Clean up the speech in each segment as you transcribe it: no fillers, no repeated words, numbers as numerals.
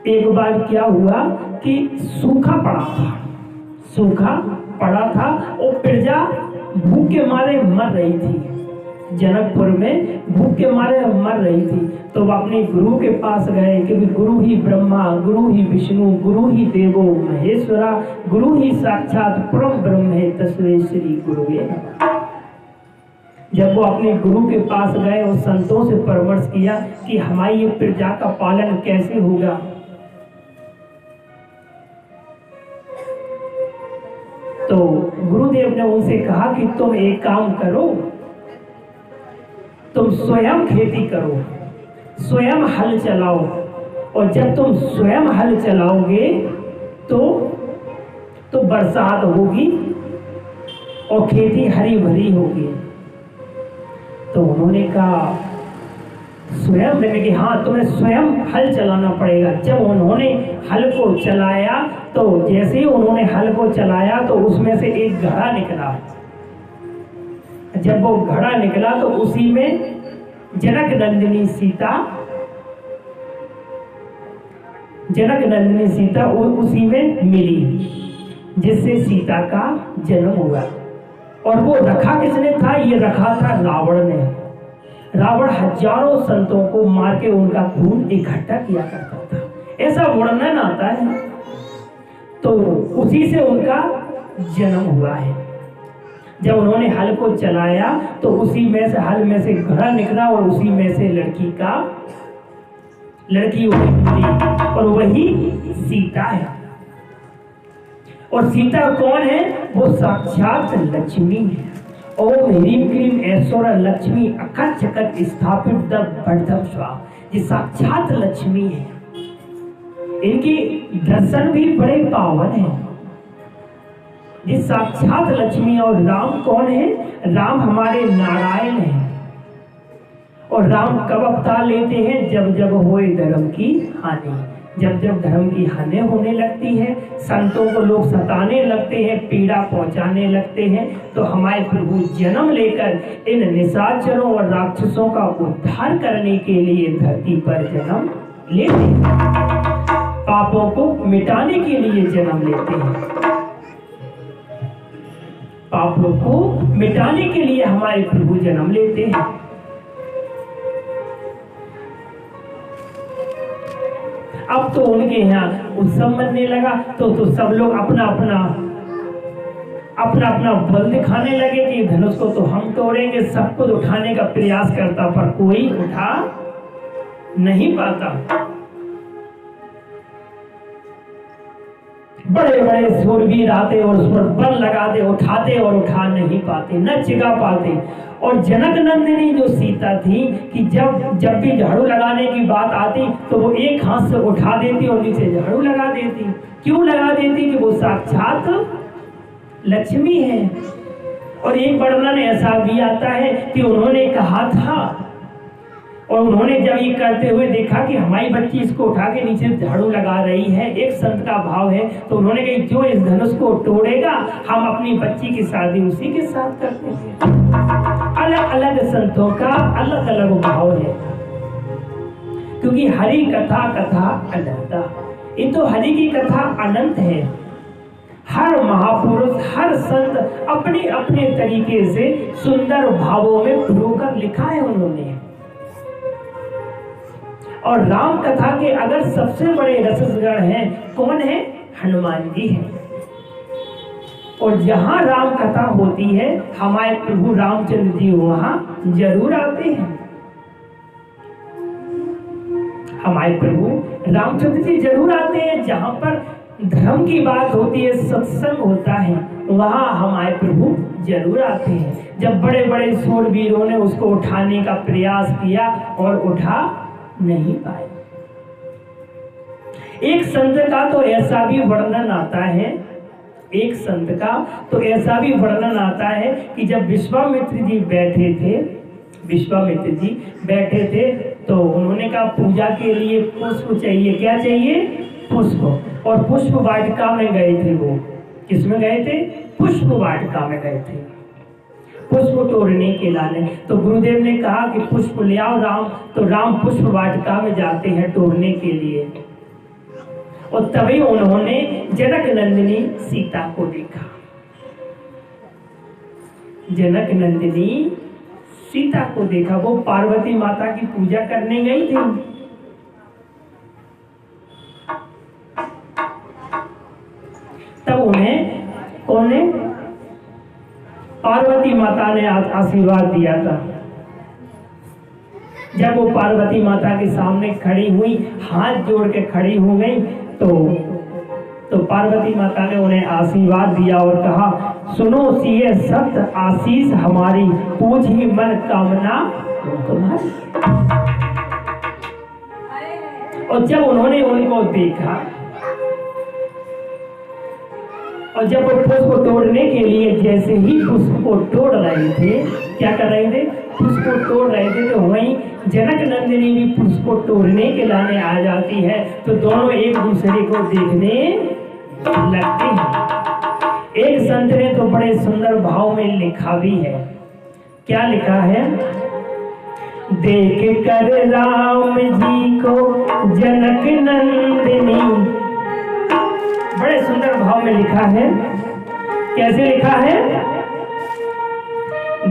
एक बार क्या हुआ कि सूखा पड़ा था और प्रजा भूख के मारे मर रही थी। जनकपुर में भूख के मारे मर रही थी। तो वो अपने गुरु के पास गए कि गुरु ही ब्रह्मा, गुरु ही विष्णु, गुरु ही देवो महेश्वरा, गुरु ही साक्षात परम ब्रह्म है, तस्मै श्री गुरुवे नमः। जब वो अपने गुरु के पास गए और संतों से परामर्श किया कि हमारी ये प्रजा का पालन कैसे होगा, तो गुरुदेव ने उनसे कहा कि तुम एक काम करो, तुम स्वयं खेती करो, स्वयं हल चलाओ, और जब तुम स्वयं हल चलाओगे तो बरसात होगी और खेती हरी भरी होगी। तो उन्होंने कहा स्वयं, मैंने कि हाँ तुम्हें स्वयं हल चलाना पड़ेगा। जब उन्होंने हल को चलाया तो जैसे ही उन्होंने हल को चलाया तो उसमें से एक घड़ा निकला। जब वो घड़ा निकला तो उसी में जनक नंदिनी सीता उसी में मिली, जिससे सीता का जन्म हुआ। और वो रखा किसने था? ये रखा था रावण ने। रावण हजारों संतों को मार के उनका खून इकट्ठा किया करता था, ऐसा वर्णन आता है। तो उसी से उनका जन्म हुआ है। जब उन्होंने हल को चलाया तो उसी में से हल में से घड़ा निकला और उसी में से लड़की हुई और वही सीता है। और सीता कौन है? वो साक्षात लक्ष्मी है। ओम ह्रीं क्लीं ऐश्वर्य लक्ष्मी अखंड जगत स्थापित बर्धम स्वा, ये साक्षात लक्ष्मी है। इनके दर्शन भी बड़े पावन हैं। ये साक्षात लक्ष्मी। और राम कौन है? राम हमारे नारायण हैं। और राम कब अवतार लेते हैं? जब जब होए धर्म की हानि। जब जब धर्म की हानि होने लगती है, संतों को लोग सताने लगते हैं, पीड़ा पहुंचाने लगते हैं, तो हमारे प्रभु जन्म लेकर इन निशाचरों और राक्षसों का उद्धार करने के लिए धरती पर जन्म लेते हैं, पापों को मिटाने के लिए जन्म लेते हैं। पापों को मिटाने के लिए हमारे प्रभु जन्म लेते हैं। अब तो उनके यहाँ उत्सव मनने लगा तो सब लोग अपना अपना बल दिखाने लगे कि धनुष को तो हम तोड़ेंगे। सब कुछ उठाने का प्रयास करता पर कोई उठा नहीं पाता। बड़े बड़े शूरवीर आते और उस पर बल लगाते, उठाते और उठा नहीं पाते, न चिगा पाते। और जनक नंदिनी जो सीता थी कि जब भी झाड़ू लगाने की बात आती तो वो एक हाथ से उठा देती और नीचे झाड़ू लगा देती। क्यों लगा देती? कि वो साक्षात लक्ष्मी है। और एक वर्णन ऐसा भी आता है कि उन्होंने कहा था, और उन्होंने जब ये करते हुए देखा कि हमारी बच्ची इसको उठा के नीचे झाड़ू लगा रही है, एक संत का भाव है, तो उन्होंने कहा जो इस धनुष को तोड़ेगा हम अपनी बच्ची की शादी उसी के साथ करते हैं। अलग अलग संतों का अलग अलग भाव है, क्योंकि हरि कथा अनंता। ये तो हरि की कथा अनंत है। हर महापुरुष, हर संत अपने अपने तरीके से सुंदर भावों में पिरोकर लिखा है उन्होंने। और राम कथा के अगर सबसे बड़े रसगण हैं, कौन है? हनुमान जी हैं। और जहां राम कथा होती है हमारे प्रभु रामचंद्र जी वहां जरूर आते हैं। हमारे प्रभु रामचंद्र जी जरूर आते हैं। जहां पर धर्म की बात होती है, सत्संग होता है, वहां हमारे प्रभु जरूर आते हैं। जब बड़े बड़े शूरवीरों ने उसको उठाने का प्रयास किया और उठा नहीं पाए। एक संत का तो ऐसा भी वर्णन आता है, एक संत का तो ऐसा भी वर्णन आता है कि जब विश्वामित्र जी बैठे थे तो उन्होंने कहा पूजा के लिए पुष्प चाहिए। क्या चाहिए? पुष्प। और पुष्प वाटिका में गए थे। वो किसमें गए थे? पुष्प वाटिका में गए थे पुष्प तोड़ने के लाने। तो गुरुदेव ने कहा कि पुष्प ले आओ राम। तो राम पुष्प वाटिका में जाते हैं तोड़ने के लिए। और तभी उन्होंने जनक नंदिनी सीता को देखा। जनक नंदिनी सीता को देखा, वो पार्वती माता की पूजा करने गई थी। तब उन्हें पार्वती माता ने आशीर्वाद दिया था। जब वो पार्वती माता के सामने खड़ी हुई, हाथ जोड़ के खड़ी हो गई, तो पार्वती माता ने उन्हें आशीर्वाद दिया और कहा, सुनो सिए सत्य आशीष हमारी, पूजी मन कामना तुम्हारी। और जब उन्होंने उनको देखा और जब वो पुष्प को तोड़ने के लिए जैसे ही पुष्प को तोड़ रहे थे, क्या कर रहे थे, पुष्प को तोड़ रहे थे, तो वहीं जनक नंदिनी भी पुष्प को तोड़ने के लाने आ जाती है। तो दोनों एक दूसरे को देखने लगते हैं। एक संत ने तो बड़े सुंदर भाव में लिखा भी है। क्या लिखा है, देख कर राम जी को जनक नंदिनी, बड़े सुंदर भाव में लिखा है। कैसे लिखा है,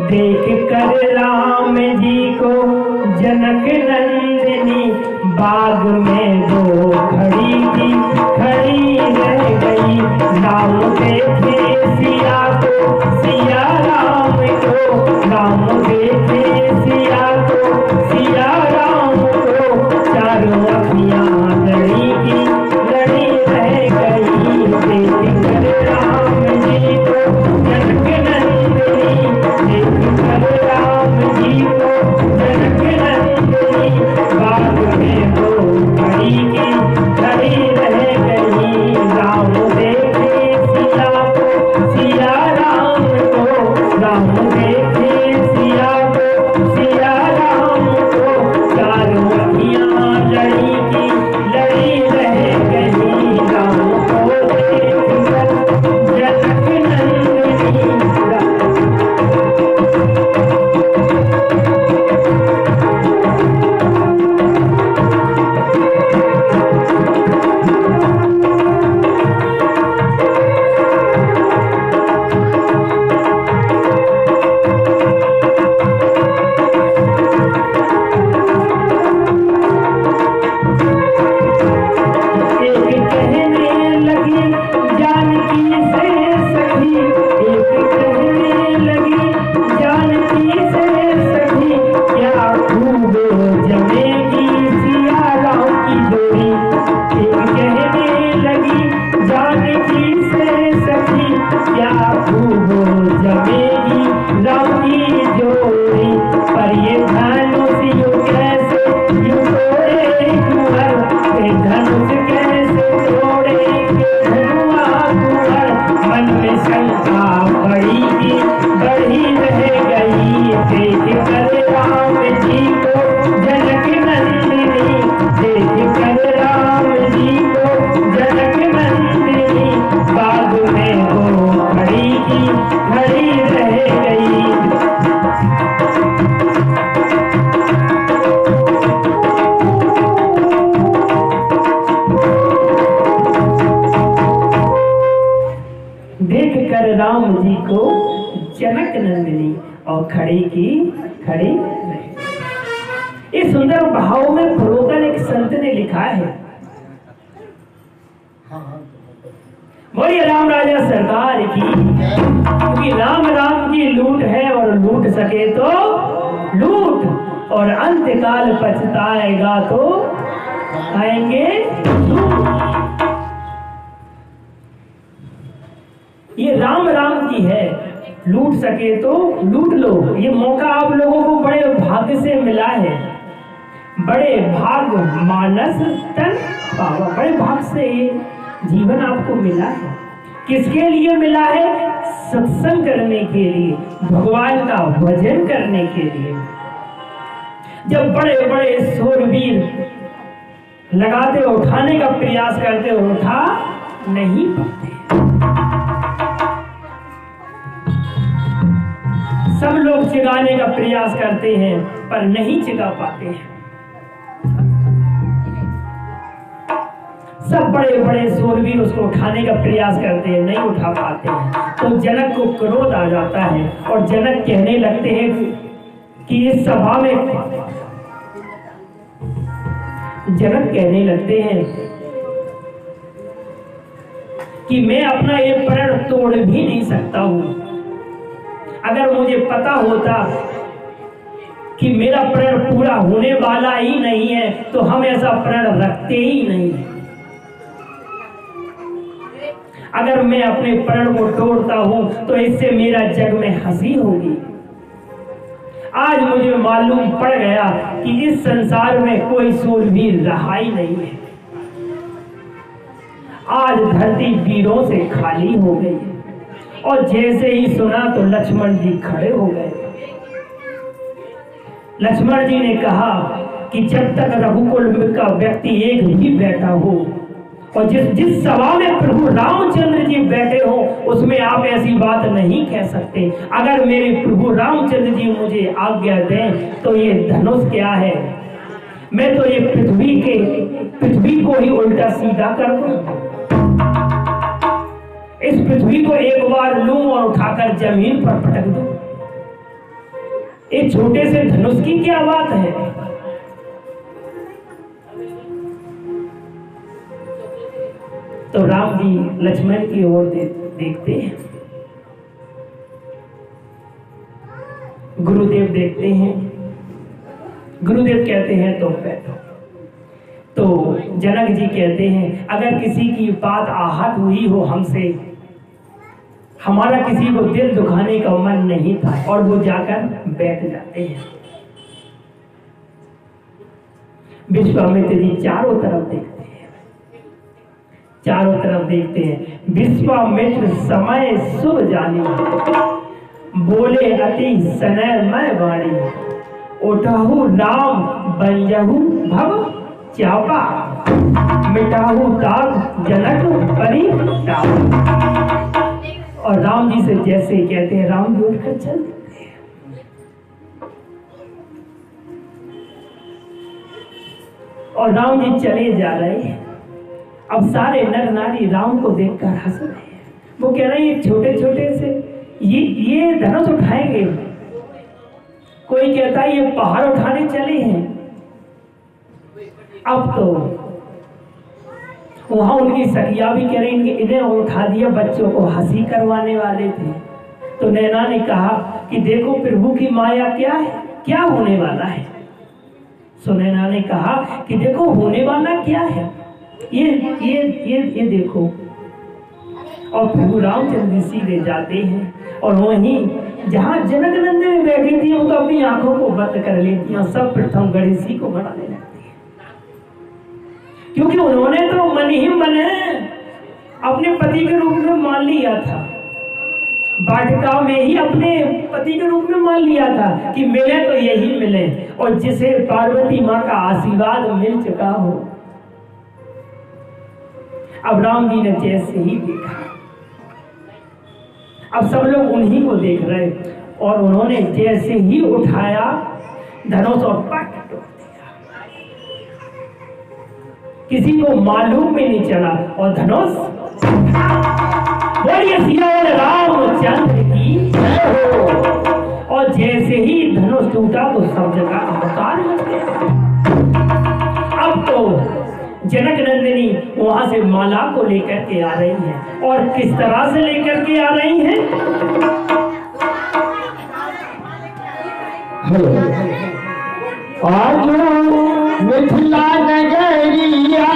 देख कर राम जी को जनक नंदिनी, बाग में वो खड़ी थी खड़ी रह गई, राम देखे सिया को सिया राम को, राम देखे सिया को सिया राम को, चारों अखियां लड़ी की लड़ी रह गई, देख कर राम जी को जनक नंदिनी, देख कर राम जी को जनक नंदिनी, बाग में वो खड़ी की खड़ी रह गई, राम देखे सिया को सिया राम को, राम देखे सिया को सिया राम को, चारों अखियां लड़ी की लड़ी रह गई, राम को देखकर जनक नंदिनी। एक कहने लगी जानकी से सखी, एक कहने लगी जानकी से सखी, क्या खूब जमेगी सिया राम की जोड़ी। एक कहने लगी जानकी से सखी, क्या खूब जमेगी राम की जोड़ी, पर ये धनुष यूं कैसे यूं तोड़े कुंवर, ये धनुष कैसे तोड़ेंगे धनुआ कुंवर, मन में शंका बढ़ी बढ़ी रह गई, देख कर राम जी को जनक नंदिनी, देख कर राम जी को जनक नंदिनी, बाग में वो खड़ी रह गई। देख कर राम जी को जनक नंदिनी और खड़ी की खड़ी रही। इस सुंदर भाव में प्रोकर एक संत ने लिखा है, बोलिए राम राजा सरकार की, क्योंकि राम राम की लूट है और लूट सके तो लूट, और अंतकाल पछताएगा तो आएंगे लूट। ये राम राम की है, लूट सके तो लूट लो। ये मौका आप लोगों को बड़े भाग्य से मिला है, बड़े भाग मानस तन पावा, बड़े भाग से ये जीवन आपको मिला है। किसके लिए मिला है? सत्संग करने के लिए, भगवान का भजन करने के लिए। जब बड़े बड़े शूरवीर लगाते उठाने का प्रयास करते, उठा नहीं पाते। सब लोग चिगाने का प्रयास करते हैं पर नहीं चिगा पाते हैं। सब बड़े बड़े शूरवीर उसको उठाने का प्रयास करते हैं, नहीं उठा पाते हैं। तो जनक को क्रोध आ जाता है और जनक कहने लगते हैं कि इस सभा में, जनक कहने लगते हैं कि मैं अपना ये प्रण तोड़ भी नहीं सकता हूं। अगर मुझे पता होता कि मेरा प्रण पूरा होने वाला ही नहीं है तो हम ऐसा प्रण रखते ही नहीं। अगर मैं अपने प्रण को तोड़ता हूं तो इससे मेरा जग में हंसी होगी। आज मुझे मालूम पड़ गया कि इस संसार में कोई शूरवीर रहा ही नहीं है। आज धरती वीरों से खाली हो गई और जैसे ही सुना तो लक्ष्मण जी खड़े हो गए। लक्ष्मण जी ने कहा कि जब तक रघुकुल का व्यक्ति एक भी बैठा हो और जिस सभा में प्रभु रामचंद्र जी बैठे हो उसमें आप ऐसी बात नहीं कह सकते। अगर मेरे प्रभु रामचंद्र जी मुझे आज्ञा दें तो ये धनुष क्या है, मैं तो ये पृथ्वी को ही उल्टा सीधा कर दूं। इस पृथ्वी को एक बार लूं और उठाकर जमीन पर पटक दूं। एक छोटे से धनुष की क्या बात है। तो राम जी लक्ष्मण की ओर देखते हैं, गुरुदेव देखते हैं, गुरुदेव कहते हैं तो बैठो। तो जनक जी कहते हैं अगर किसी की बात आहत हुई हो हमसे, हमारा किसी को दिल दुखाने का मन नहीं था, और वो जाकर बैठ जाते हैं। विश्वामित्र जी चारों तरफ देखते हैं, चारों तरफ देखते हैं। विश्वामित्र समय शुभ जानी, बोले अति सनय मैं वाणी, उठहु राम बंजहु भव चापा, मिटाहु ताप जनक परिताप। और राम जी से जैसे कहते हैं राम जी उठकर चल देते हैं। और राम जी चले जा रहे हैं। अब सारे नर नारी राम को देखकर हंस रहे हैं। वो कह रहे हैं छोटे छोटे से ये धनुष उठाएंगे, कोई कहता है ये पहाड़ उठाने चले हैं। अब तो वहां उनकी सखिया भी कह रही कि इन्हें उठा दिया, बच्चों को हंसी करवाने वाले थे। तो नैना ने कहा कि देखो प्रभु की माया क्या है, क्या होने वाला है। सो नैना ने कहा कि देखो होने वाला क्या है, ये देखो। और प्रभु रामचंद्र सीधे जाते हैं और वहीं जहां जनक नंदिनी बैठी थी वो तो अपनी आंखों को बंद कर लेती हैं, सब प्रथम गणेशी को मनाने लगती है, क्योंकि उन्होंने तो मन ही मन अपने पति के रूप में मान लिया था। वाटिका में ही अपने पति के रूप में मान लिया था कि मिले तो यही मिले, और जिसे पार्वती माँ का आशीर्वाद मिल चुका हो। अब राम जी ने जैसे ही देखा, अब सब लोग उन्हीं को देख रहे, और उन्होंने जैसे ही उठाया धनुष और पट तोड़ दिया। किसी को मालूम भी नहीं चला, और धनुष बोलिए सिया रामचंद्र की जय हो। और जैसे ही धनुष टूटा तो सब जगह हाहाकार मच गया। अब तो जनक नंदिनी वहां से माला को लेकर के आ रही हैं, और किस तरह से लेकर के आ रही हैं। मिथिला नगरिया